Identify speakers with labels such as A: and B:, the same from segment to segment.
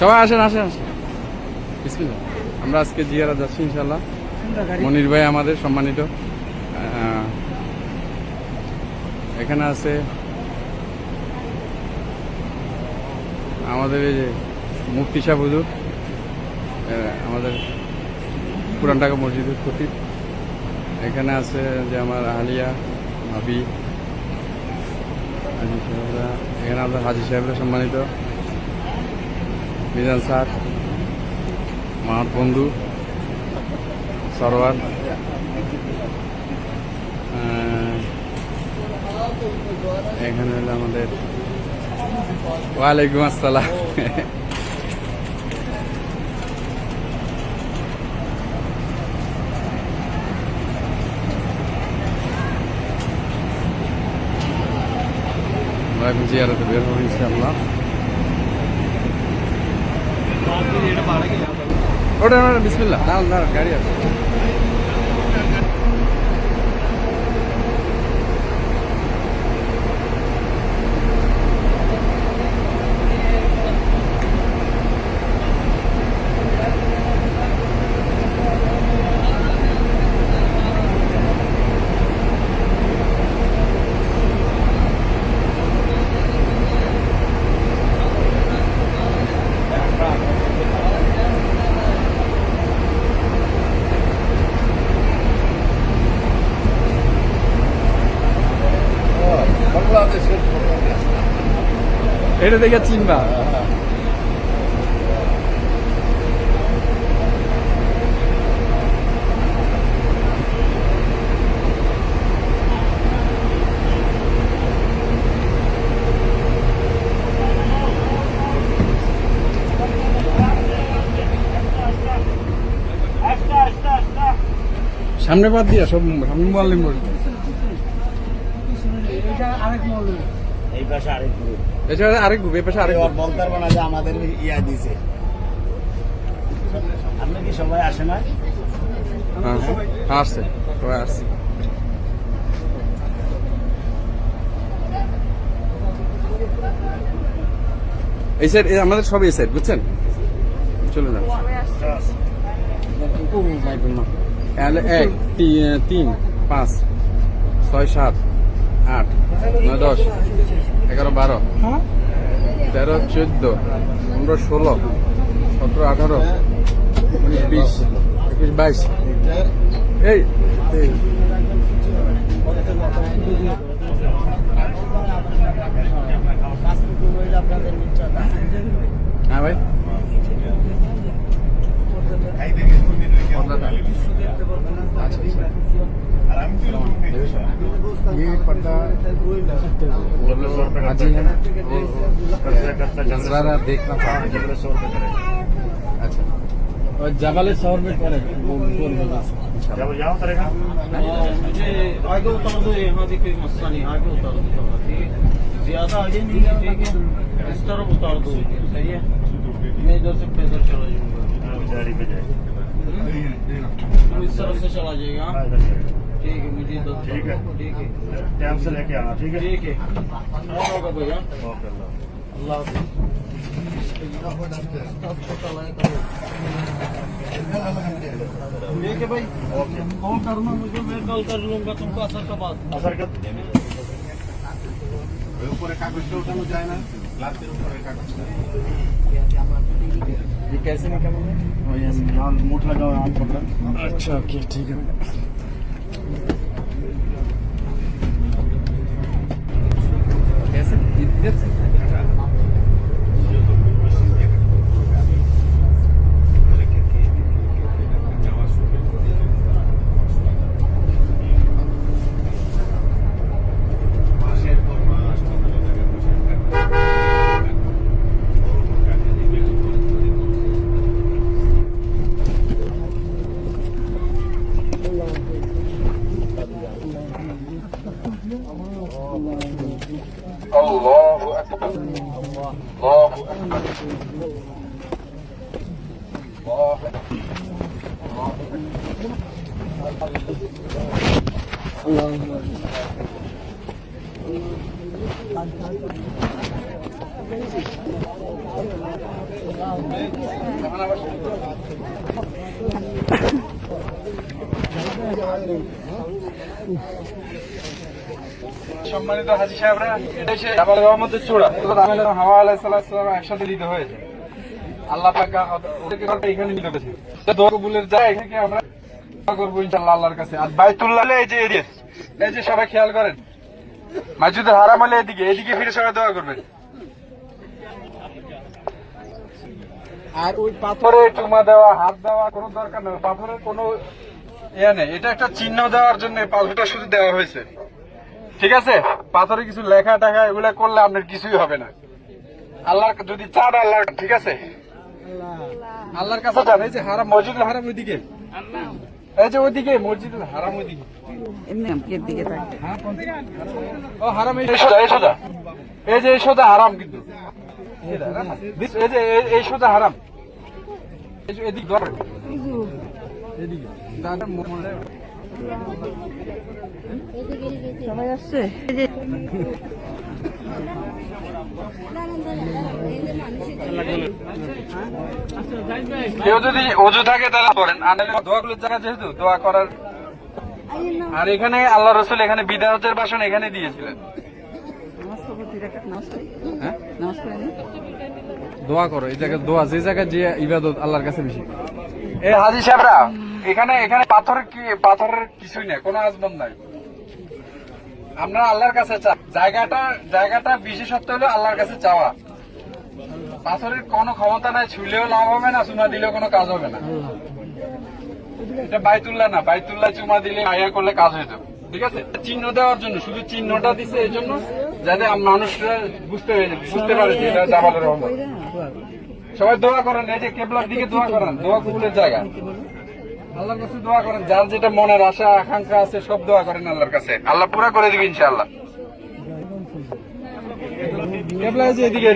A: সবাই আসেন আসেন আসেন বিসমিল্লাহ। আমরা আজকে জিয়ারা যাচ্ছি ইনশাল্লাহ। মনির ভাই আমাদের সম্মানিত, এখানে আছে আমাদের এই যে মুফতি সাহেব হুজুর, আমাদের পুরান ঢাকা মসজিদের খতিব। এখানে আছে যে আমার আলিয়া ভাবি, হাজি সাহেবরা, এখানে আমাদের হাজি সাহেবরা সম্মানিত, মিজান স্যার, আমার বন্ধু সরওয়ার, এখানে হলো আমাদের ওয়ালাইকুম আসসালাম। এখন জিয়ারতে বের হবো ইনশাআল্লাহ। ওটা বিসমিল্লাহ, না গাড়ি আছে। এটা দেখে চিনবা। সামনে বাদ দিয়া সব সামনে মোয়াল্লিম বলবে।
B: এই পাশে আরেক গ্রুপ,
A: এছাড়া আরেক গ্রুপ, এই পাশে আরেক গ্রুপ।
B: বলতে পারবো না যে আমাদের ইয়া দিছে। আপনি কি সবাই আসে না?
A: হ্যাঁ আসছে, সবাই আসছে। এই সাইড আমাদের সব এই সাইড, বুঝছেন? চলে যান। 1 3 5 6 7 8 9 10 11 12 13 14 15 16 17 18 19 20 21 22 এই হ্যাঁ ভাই ये पर्दा हाजी है ना, नजराना देखना था। अच्छा, और जबल शहर में कौन है?
B: जब यहाँ करेगा
C: मुझे आगे उतार दो, यहाँ भी कोई मसला नहीं, आगे उतार दो, ज्यादा आगे नहीं है, ठीक है, इस तरफ उतार दो, सही है। मैं इधर से पैदल चला जाऊंगा, तुम इस तरफ से चला जाएगा, ठीक है। मुझे तो
B: ठीक है,
C: ठीक है,
B: टाइम से लेके आना, ठीक है।
C: ठीक है, होगा भैया,
B: ओके
C: अल्लाह ठीक है भाई। कॉल करना मुझे, मैं कॉल कर लूंगा तुमको असर का बाद।
B: असर का
D: উপরে কাগজটা উঠানো যায় না, গ্লাসের উপরে কাগজটা।
A: ये कैसे निकालोगे?
B: यहाँ मूठ लगा हुआ है, आम पकड़ा।
A: अच्छा ओके ठीक है। कैसे इधर से الله أكبر الله أكبر الله أكبر এখন আবার শুরু করো। সম্মানিত হাজী সাহেবরা, এটাই সে জাবাল রহমতের চূড়া। হাওয়া আলাইহিস সালাম একসাথে দিতে হয়েছে। আল্লাহ পাক ওদেরকে এখানে নিতে পেরেছে। দোয়া কবুলের জায়গা, এখানে আমরা দোয়া করবো ইনশাআল্লাহ আল্লাহর কাছে। আর বাইতুল্লাহ এই যে এদিকে, এই যে সবাই খেয়াল করেন, মসজিদুল হারাম হলে এদিকে ফিরে সবাই দোয়া করবেন। আর ওই পাথরে চুমা দেওয়া, হাত দেওয়া কোনো দরকার নেই। পাথরের কোনো ইয়ে নেই, এটা একটা চিহ্ন দেওয়ার জন্য পাথরটা শুধু দেওয়া হয়েছে, ঠিক আছে? পাথরে কিছু লেখা টাকা এগুলা করলে আপনার কিছুই হবে না। আল্লাহ যদি চান আল্লাহ, ঠিক আছে, আল্লাহর কাছে যান। এই যে হারাম, মসজিদুল হারাম ওইদিকে, এই যে ওইদিকে মসজিদুল হারাম ওইদিকে, ও হারাম এই সোজা, এই সোজা, এই যে এই সোজা হারাম, কিন্তু এই যে এই সোজা হারাম, এদিকে ধর, এদিকে
E: সবাই আসছে।
A: কেউ যদি অজু থাকে তাহলে করেন, আর দোয়াগুলোর জায়গা যেহেতু দোয়া করার। আর এখানে আল্লাহ রসুল এখানে বিদায়তের ভাষণ এখানে দিয়েছিলেন। হ্যাঁ, দোয়া করো এই জায়গায়, দোয়া যে জায়গায় যে ইবাদত আল্লাহর কাছে বেশি। এই হাজী সাহেবরা, এখানে পাথরের কিছুই নেই, কোনো আজমন নাই। আমরা আল্লাহর কাছে জায়গাটা বিশেষত্ব হলো আল্লাহর কাছে চাওয়া। পাথরের কোনো ক্ষমতা নাই, ছুলেও লাভ হবে না, চুমা দিলেও কোনো কাজ হবে না। এটা বাইতুল্লাহ না, বাইতুল্লাহ চুমা দিলে আয়া করলে কাজ হয়ে যাবে, ঠিক আছে? চিহ্ন দেওয়ার জন্য, শুধু চিহ্নটা দিছে এই জন্য যাতে মানুষরা বুঝতে পারে যে এটা জাবাল রহমত। সবাই দোয়া করেন, এই যে কেবলার দিকে দোয়া করেন, দোয়া কবুলের জায়গা। আল্লাহর কাছে দোয়া করেন, যার যেটা মনের আশা আকাঙ্ক্ষা আছে সব দোয়া করেন আল্লাহর কাছে, আল্লাহ পুরা করে দিবে ইনশাআল্লাহ। কেবলা যে এদিকে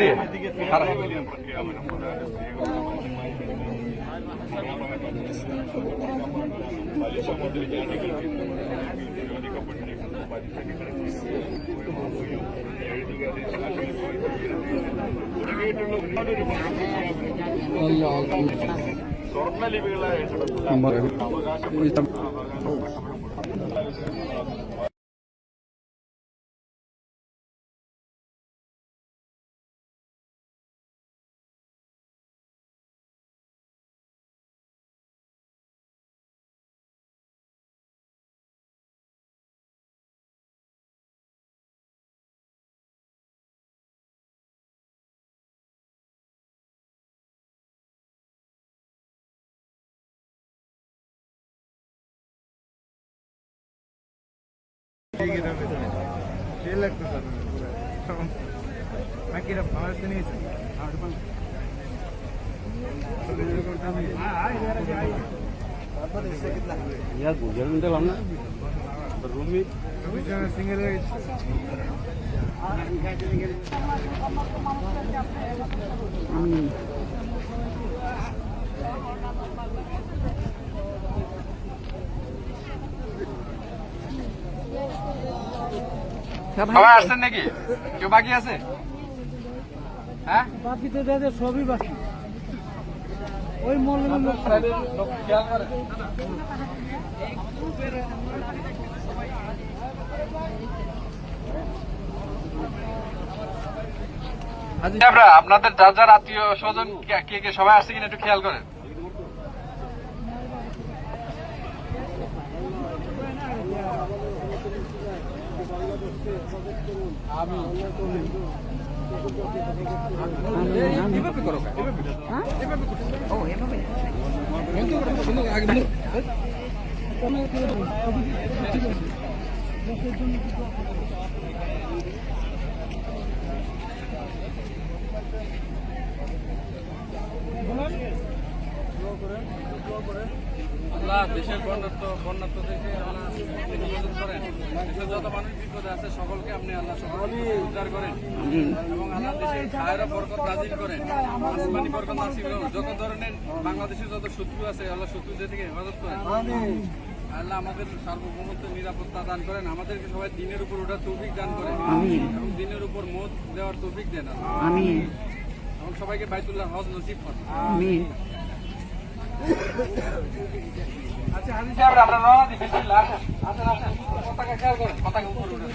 A: সবাই আসছেন নাকি? কেউ বাকি আছে? হ্যাঁ,
C: বাকি তো যাদের সবই বাকি, ওই মৌলবীর লোক
A: খেয়াল করেন। আপনাদের যার যার আত্মীয় স্বজন কে কে সবাই আসছে কিনা একটু খেয়াল করেন। এভাবে করো, আল্লাহ দেশের বন্যাত্ম থেকে করেন, দেশের যত মানুষ বিপদে আছে সকলকে আপনি আল্লাহ সকলকে উদ্ধার করেন এবং আল্লাহ দেশের খায়ের বরকত নাজিল করেন, আসমানি বরকত নাজিল করেন। যত ধরনের বাংলাদেশের যত শত্রু আছে আল্লাহ শত্রুদের থেকে হেফাজত করেন। আল্লাহ আমাদের সার্বভৌমত্ব নিরাপত্তা দান করেন, আমাদেরকে সবাই দিনের উপর ওঠার তৌফিক দান করেন এবং দিনের উপর মত দেওয়ার তৌফিক দেন। সবাইকে বাইতুল্লাহ হজ নসিব করেন।
E: আমিন।
A: আচ্ছা হাজি সাহেব আমরা রওনা দিই বিসমিল্লাহ। আসেন আসেন পতাকা খেয়াল করেন, পতাকা উপরে উঠে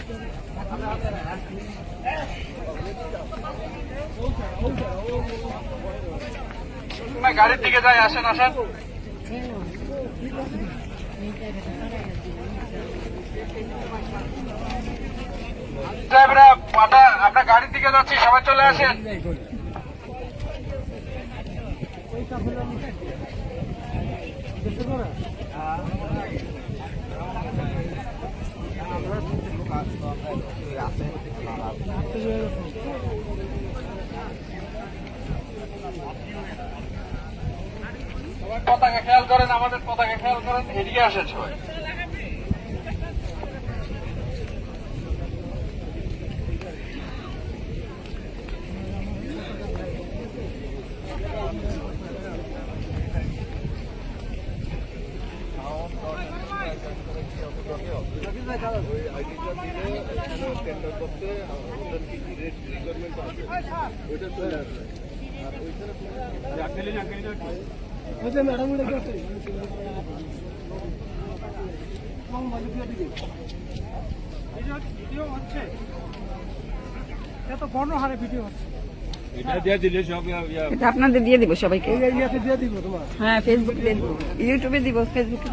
A: গাড়ির দিকে যাই। আসেন আসেন সাহেবরা, আমরা গাড়ির দিকে যাচ্ছি, সবাই চলে আসেন। সবাই পতাকা খেয়াল করেন, আমাদের পতাকা খেয়াল করেন, এদিকে আসেন সবাই।
E: এটা আপনাদের দিয়ে দিব সবাইকে। হ্যাঁ, ফেসবুকে দিয়ে দিব, ইউটিউবে দিব, ফেসবুকে।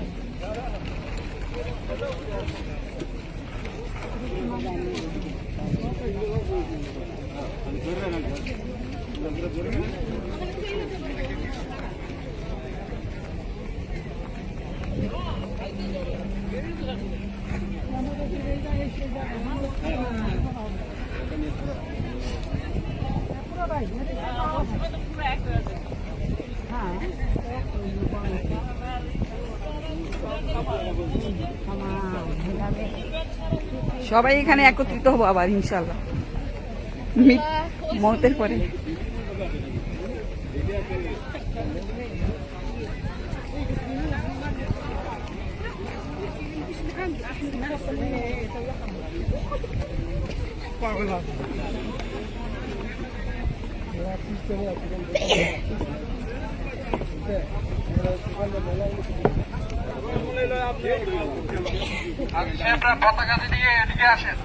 E: সবাই এখানে একত্রিত হবো আবার ইনশাল্লাহ মৌতের পরে।
A: পতাকা দিয়ে এদিকে আসেন।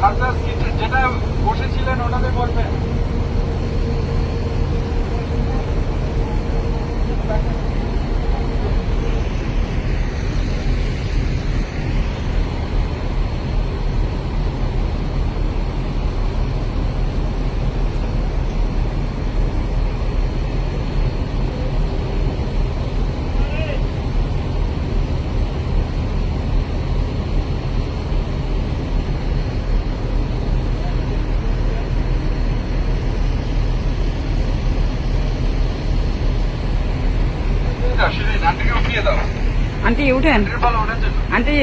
A: আপনার সিটে যেটা বসেছিলেন ওটাতে বলবেন। আন্টিকে উঠিয়ে দাও,
E: আন্টি উঠেন,
A: ভালো ওঠার জন্য।
E: আন্টি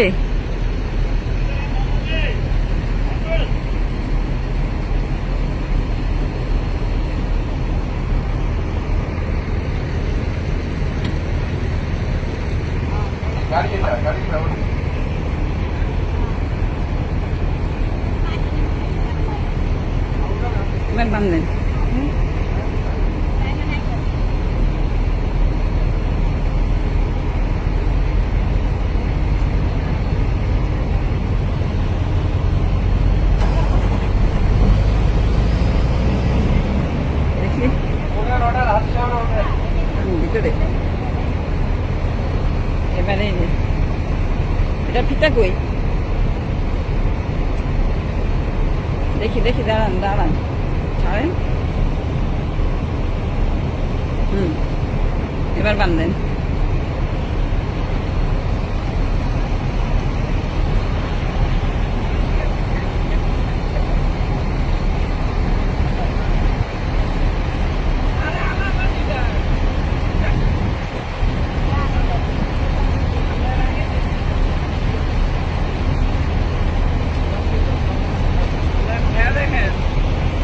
A: গাড়ি এটা গাড়ি
E: ব্যাগ বান্ধেন। দেখি
A: ওনার অর্ডার হাতে সামনে ওঠে।
E: ভিতরে এবারে এই যে, এটা ফিতা কই দেখি দেখি, দাঁড়ান দাঁড়ান, ছাড়েন। এবার বান্ধেন।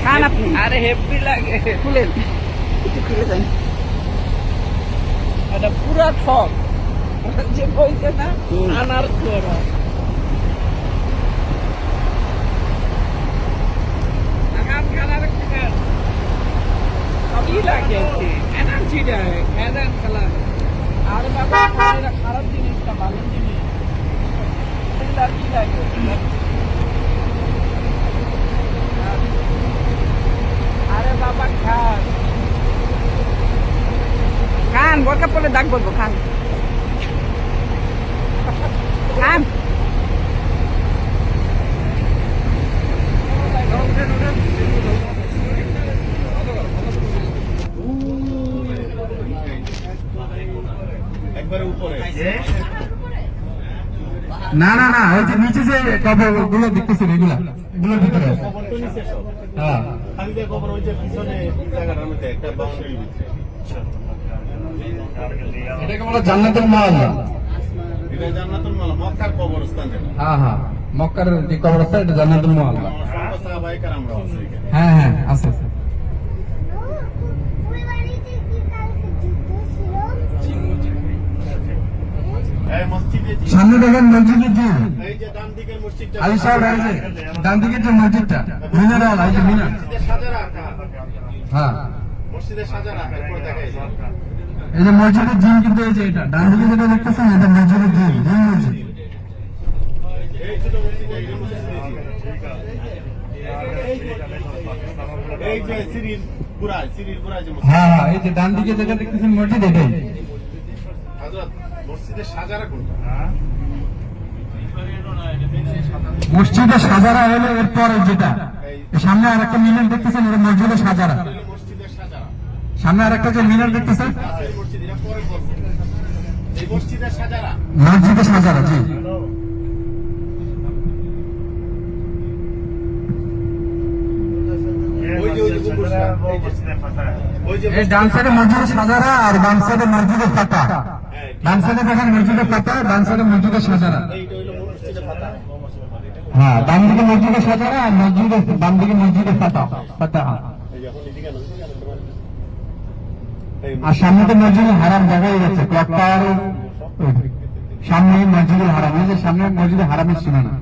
E: খান আপনি,
C: আরে হেভি লাগে,
E: খুলেন, একটু খুলে দেন।
C: এটা পুরা ঠক যে বইছে না আনার করা আগাম কালার কিনা সবই লাগে, এনার্জি দেয়, এনার কালার। আর বাবা এটা খারাপ জিনিসটা ভালো জিনিস, এটা কি লাগে আরে বাবা খান
E: খান, বোরকা পরে দাগ বলবো, খান খান।
D: একবারে উপরে
F: না না না, ওই যে নিচে যে কবর গুলো দেখতেছেন এগুলা এগুলোর ভিতরে আছে।
D: খবর তো নিচে সব
F: হ্যাঁ
D: খালি দিয়ে খবর ওই যে পিছনে জায়গাটার মধ্যে একটা বাউন্ডারির ভিতরে
F: এটাকে বলে জান্নাতুল মাওলা।
D: এটা জান্নাতুল মাওলা, মক্কার কবরস্থান যেটা।
F: হ্যাঁ হ্যাঁ, মক্কার যে কবরস্থান এটা জান্নাতুল মাওলা।
D: আমার সব সাহাবায়ে কেরামরা আছে এখানে।
F: হ্যাঁ হ্যাঁ আছে আছে।
D: এই মসজিদে
F: সামনে দেখেন মসজিদের যে
D: এই যে ডান দিকের মসজিদটা,
F: আলি সাহেব এই যে ডান দিকের যে মসজিদটা মিনার, এই যে মিনার।
D: মসজিদের সাজারা আঁকা,
F: হ্যাঁ
D: মসজিদের সাজারা আঁকা এরপরে দেখাই যায়।
F: এই যে মসজিদের জিন, কিন্তু এই যে এটা ডান দিকে যেটা দেখতেছেন এটা মসজিদের জিন, জিন মসজিদ।
D: এই ছিল মসজিদে, এই মসজিদে এই যে সিরির পুরায় যে মসজিদ।
F: হ্যাঁ হ্যাঁ, এই যে ডান দিকে যেটা দেখতেছেন মসজিদ এটাই।
D: হযরত মসজিদের সাজারা কোনটা?
F: মসজিদে সাজারা হলো এরপরে যেটা, এই সামনে আর একটা মিনার দেখতেছেন এটা মসজিদে সাজারা।
D: মসজিদের সাজারা
F: সামনে আর একটা যে মিনার দেখতেছেন
D: রাসেল মসজিদ, এটা পরে বলবো। এই মসজিদের সাজারা
F: মসজিদে সাজারা, জি।
B: হ্যালো
D: ওই যে গম্বুজটা, এই যে।
B: মসজিদে ফাতা
D: ওই যে
F: এই ডান সাইডে মসজিদে সাজারা আর বাম সাইডে মসজিদে ফাতা। ডান সাইডে দেখেন মসজিদে ফাতা, ডান সাইডে মসজিদে সাজারা।
D: এইটা হইলো মসজিদে ফাতা।
F: হ্যাঁ, ডান দিকে মসজিদে সাজারা আর মসজিদে বাম দিকে মসজিদে ফাতা ফাতা। আর সামনে তো মসজিদে হারাম জায়গায় গেছে, ক্লক টাওয়ারের সামনে মসজিদুল হারাম, এই যে সামনে মসজিদে হারামের সীমানা।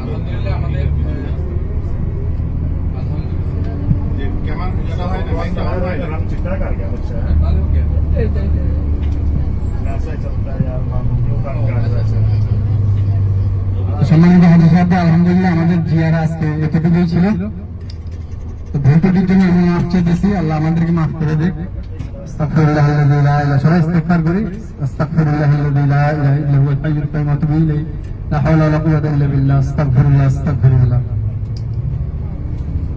A: আলহামদুলিল্লাহ আমাদের
D: যে কেমন জানা হয় না ভাই কেমন হয় না
B: हम चिट्टा कर गया बच्चा
A: ভালো হোক গে।
B: ऐसा ही चलता है यार मामू क्यों काम कर रहा है
F: সম্মানিত হাজির সাহেব, আলহামদুলিল্লাহ আমাদের জিয়ারা আজকে এতটুকুই ছিল। তো ভুলত্রুটির জন্য আমি মাফ চাইতেছি, আল্লাহ আমাদেরকে মাফ করে দিক। আস্তাগফিরুল্লাহাল্লাযী লা ইলাহা ইল্লা হুয়া, সবাই ইস্তিগফার করি। আস্তাগফিরুল্লাহাল্লাযী লা ইলাহা ইল্লা হুয়াল হাইয়ুল কাইয়্যুম ওয়া আতুবু ইলাইহি, লা হাওলা ওয়া লা কুওয়াতা ইল্লা বিল্লাহ, আস্তাগফিরুল্লাহ আস্তাগফিরুল্লাহ।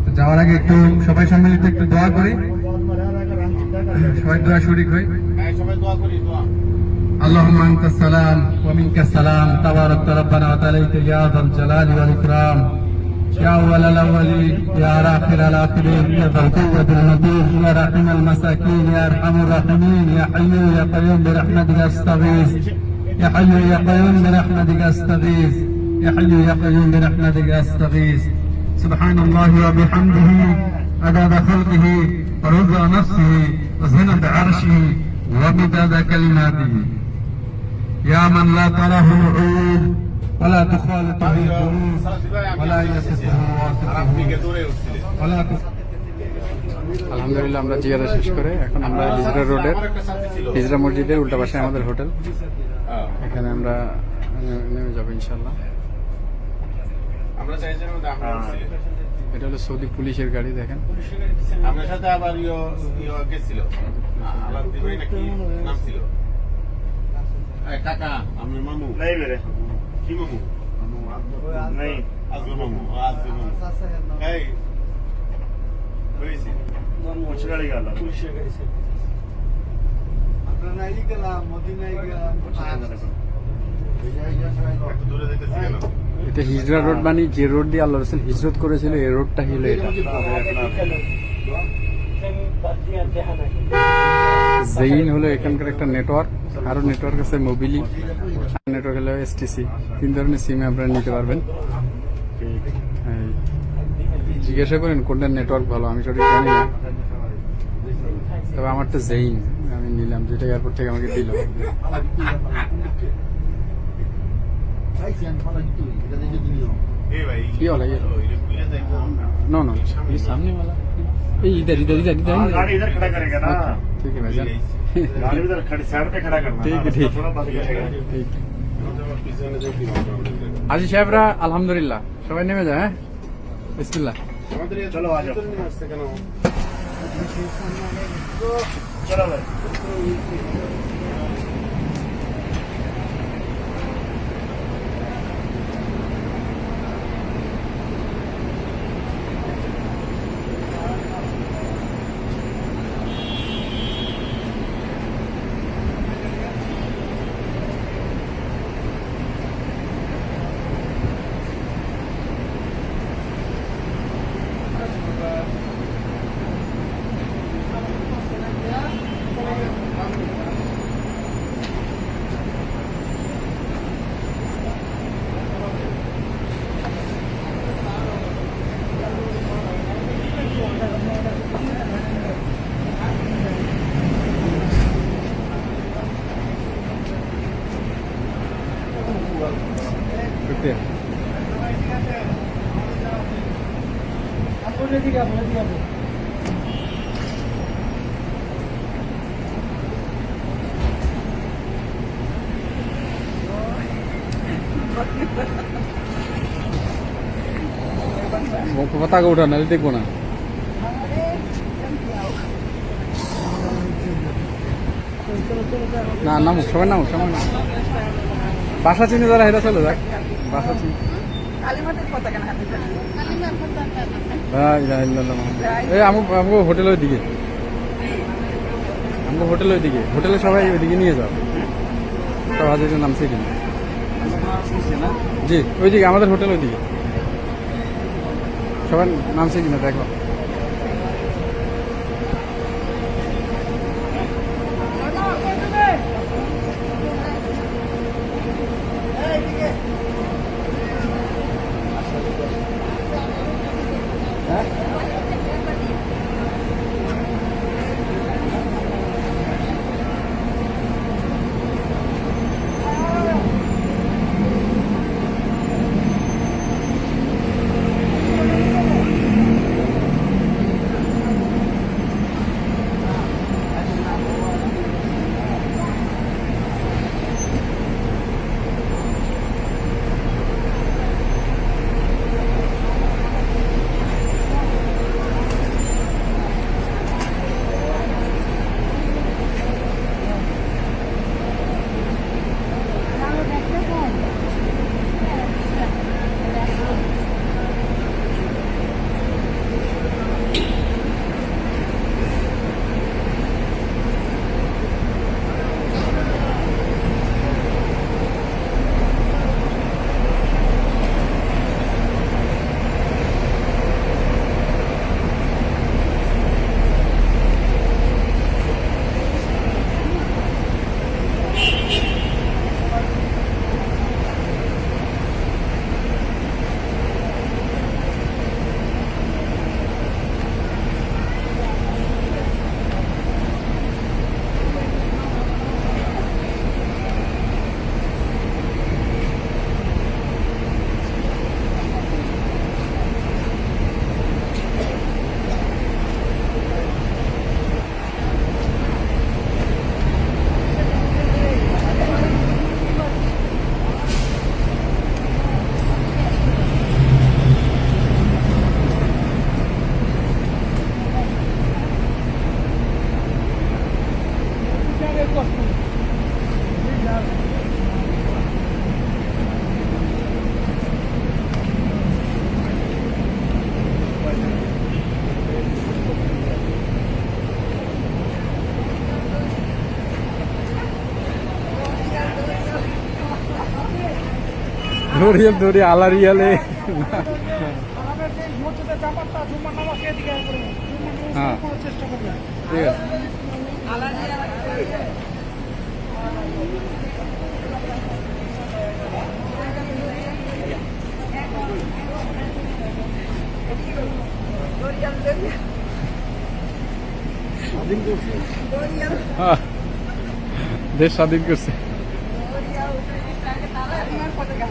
F: তো যাওয়ার আগে একটু সবাই সম্মিলিত একটু দোয়া করি,
B: बहुत मजा आ रहा है हम चिट्टा कर गया
F: সবাই দোয়া শরীক হই।
D: হ্যাঁ সবাই দোয়া করি দোয়া
F: اللهم انت السلام ومنك السلام تبارك ربنا وتعالى يا ذا الجلال والاكرام يا اول الاولين يا اخر الاخرين يا ذا القوه المتين يا رحيم المساكين يا ارحم الراحمين يا حي يا قيوم برحمتك استغيث يا حي يا قيوم برحمتك استغيث يا حي يا قيوم برحمتك استغيث سبحان الله وبحمده عدد خلقه ورضا نفسه وزنة عرشه ومداد كلماته يا من لا تراه العيون ولا تخالطه الظروف ولا يصفه
D: আপনি
F: واثقه
D: দৌড়ে উঠছিলেন
F: ولا
A: আলহামদুলিল্লাহ আমরা জিয়ারা শেষ করে এখন আমরা হিজরা রোডের
D: আমার একটা শান্তি ছিল
A: হিজরা মসজিদের উল্টা পাশে আমাদের হোটেল,
D: হ্যাঁ।
A: এখানে আমরা নেমে যাবো ইনশাল্লাহ।
D: আমরা চাইছিলাম যে আমরা উঠছিলেন
A: এটা হলো সৌদি পুলিশের গাড়ি, দেখেন।
D: আপনার সাথে আবার ইয়ে গেছিল আবার দিবে নাকি নাম ছিল এই কাকা আপনার মামু
B: नहीं मेरे
D: কি মামু
B: नहीं
D: আজগর মামু আজগর মামু এই হয়েছে
B: कुछ गाड़ी गाला
D: একটু দূরে যেতেছি কেন
A: এটা হিজরা রোড, মানে যে রোড দিয়ে আল্লাহ রাসূল হিজরত করেছিল এই রোডটা হলো এটা। জেইন হলো এখানকার একটা নেটওয়ার্ক, আরো নেটওয়ার্ক আছে মোবিলি, নেটওয়ার্ক হলো এসটিসি। 3 ধরনের সিমে আপনারা নিতে পারবেন। এই, জিজ্ঞাসা করেন কোনটা নেটওয়ার্ক ভালো, আমি সঠিক জানি না, তবে আমারটা জেইন আমি নিলাম, যেটা এয়ারপোর্ট থেকে আমাকে দিল।
D: এই ভাই
A: কি হলো ये?
D: ওইটা খুলে যাইবো
A: नो नो ये सामने वाला, ये इधर इधर इधर इधर
B: हाँ, गाड़ी इधर खड़ा करेगा ना
A: ठीक है भाईजान,
B: गाड़ी उधर खड़ी साइड पे खड़ा करना
A: ठीक है,
B: रास्ता
A: ठीक।
B: थोड़ा बंद करेगा
A: ठीक।
D: পিছনে দেখি
A: হাজি সাহেবরা আলহামদুলিল্লাহ সবাই নেমে যায়। হ্যাঁ বিসমিল্লাহ।
D: আমাদের এই
B: চলো, আজো।
D: আসছে কেন
B: चलो भाई
A: শুকরিয়া। পতাকা উঠা না দেখবো না। না নামুক, সবাই নামুক, সবাই নামুক। বাসা চিনে যারা হেরা চলে যাক, বাসা চিনে।
E: কালীমাঠের পতাকা না হাতে ধরে।
A: এই আমগো হোটেলের দিকে, আমগো হোটেলের দিকে, হোটেলে সবাই ওইদিকে নিয়ে যাও। সব হাজির নামছে কিনা? জি ওইদিকে, আমাদের হোটেল ওইদিকে সবাই নামছে কিনা দেখো। ধরিয়াল ধরি আলারিয়ালে। হ্যাঁ ঠিক আছে। হ্যাঁ দেশ স্বাধীন করছে।
E: পতাকা